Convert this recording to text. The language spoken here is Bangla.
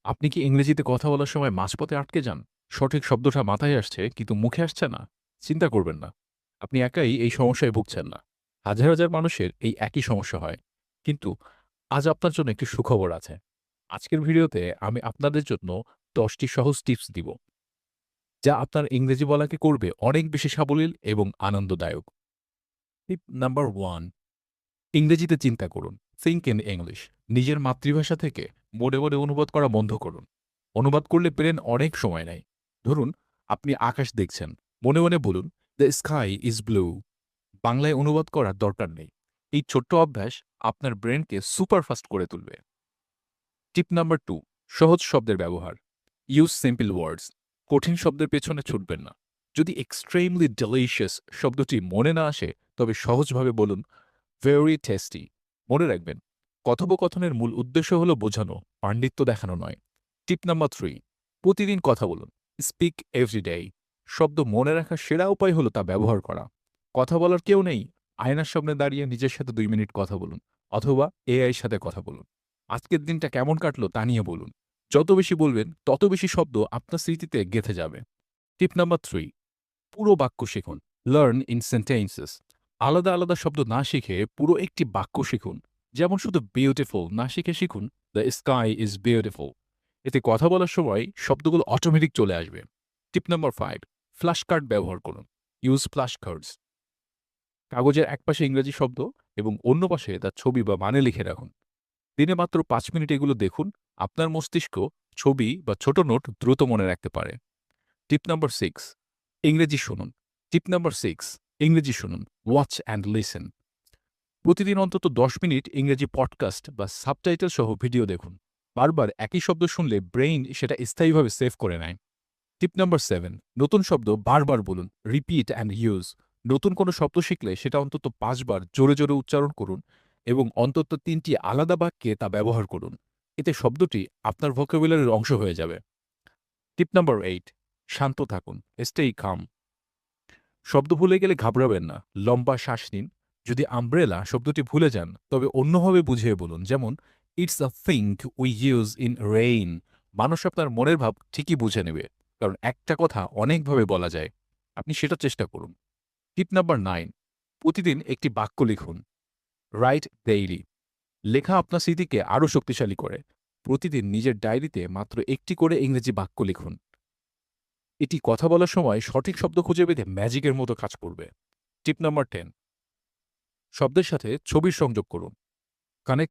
আপনি কি ইংরেজিতে কথা বলার সময় মাঝপথে আটকে যান? সঠিক শব্দটা মাথায় আসছে কিন্তু মুখে আসছে না? চিন্তা করবেন না। আপনি একাই এই সমস্যায় ভুগছেন না। হাজার, হাজার মানুষের এই একই সমস্যা হয়। কিন্তু আজ আপনার জন্য একটি সুখবর আছে। আজকের ভিডিওতে আমি আপনাদের জন্য ১০ টি সহজ টিপস দিব, যা আপনার ইংরেজি বলাকে করবে অনেক বেশি সাবলীল এবং আনন্দদায়ক। টিপ নাম্বার ১, ইংরেজিতে চিন্তা করুন। Think in English. নিজের মাতৃভাষা থেকে মনে, মনে অনুবাদ করা বন্ধ করুন। অনুবাদ করলে ব্রেন অনেক সময় নেয়। ধরুন, আপনি আকাশ দেখছেন। মনে, মনে বলুন, "দ্য স্কাই ইজ ব্লু।" বাংলায় অনুবাদ করার দরকার নেই। এই ছোট্ট অভ্যাস আপনার ব্রেনকে সুপারফাস্ট করে তুলবে। টিপ নাম্বার ২, সহজ শব্দের ব্যবহার। ইউজ সিম্পল ওয়ার্ডস। কঠিন শব্দের পেছনে ছুটবেন না। যদি এক্সট্রিমলি ডেলিশিয়াস শব্দটি মনে না আসে, তবে সহজভাবে বলুন, ভেরি টেস্টি। মনে রাখবেন, কথোপকথনের মূল উদ্দেশ্য হল বোঝানো, পাণ্ডিত্য দেখানো নয়। টিপ নাম্বার ৩, প্রতিদিন কথা বলুন। Speak every day. শব্দ মনে রাখার সেরা উপায় হল তা ব্যবহার করা। কথা বলার কেউ নেই? আয়নার সামনে দাঁড়িয়ে নিজের সাথে ২ মিনিট কথা বলুন, অথবা এআই এর সাথে কথা বলুন। আজকের দিনটা কেমন কাটলো তা নিয়ে বলুন। যত বেশি বলবেন, তত বেশি শব্দ আপনার স্মৃতিতে গেঁথে যাবে। টিপ নাম্বার ৩, পুরো বাক্য শিখুন। Learn in sentences. আলাদা, আলাদা শব্দ না শিখে পুরো একটি বাক্য শিখুন। যেমন শুধু বিউটিফুল না শিখে শিখুন, দ্য স্কাই ইজ বিউটিফুল। এতে কথা বলার সময় শব্দগুলো অটোমেটিক চলে আসবে। টিপ নাম্বার ৫, ফ্ল্যাশ কার্ড ব্যবহার করুন। Use flash cards. কাগজের একপাশে ইংরেজি শব্দ এবং অন্য পাশে তার ছবি বা মানে লিখে রাখুন। দিনে মাত্র ৫ মিনিট এগুলো দেখুন। আপনার মস্তিষ্ক ছবি বা ছোট নোট দ্রুত মনে রাখতে পারে। টিপ নাম্বার ৬, ইংরেজি শুনুন। টিপ নাম্বার ৬, ইংরেজি শুনুন। Watch and listen. প্রতিদিন অন্তত ১০ মিনিট ইংরেজি পডকাস্ট বা সাবটাইটেল সহ ভিডিও দেখুন। বারবার একই শব্দ শুনলে ব্রেইন সেটা স্থায়ীভাবে সেভ করে নেয়। টিপ নাম্বার ৭, নতুন শব্দ বারবার বলুন। Repeat and use. নতুন কোনো শব্দ শিখলে সেটা অন্তত ৫ বার জোরে, জোরে উচ্চারণ করুন এবং অন্তত ৩ টি আলাদা বাক্যে তা ব্যবহার করুন। এতে শব্দটি আপনার ভোকাবুলারির অংশ হয়ে যাবে। টিপ নাম্বার ৮, শান্ত থাকুন। স্টেই কাম। শব্দ ভুলে গেলে ঘাবড়াবেন না। লম্বা শ্বাস নিন। যদি আমব্রেলা শব্দটি ভুলে যান, তবে অন্যভাবে বুঝিয়ে বলুন। যেমন, "it's a thing we use in rain." মানুষ আপনার মনের ভাব ঠিকই বুঝে নেবে। কারণ একটা কথা অনেকভাবে বলা যায়। আপনি সেটা চেষ্টা করুন। টিপ নাম্বার ৯, প্রতিদিন একটি বাক্য লিখুন। Right daily. লেখা আপনার স্মৃতিকে আরও শক্তিশালী করে। প্রতিদিন নিজের ডায়েরিতে মাত্র একটি করে ইংরেজি বাক্য লিখুন। এটি কথা বলার সময় সঠিক শব্দ খুঁজে পেতে ম্যাজিকের মতো কাজ করবে। টিপ নাম্বার ১০, শব্দের সাথে ছবির সংযোগ করুন। কানেক্ট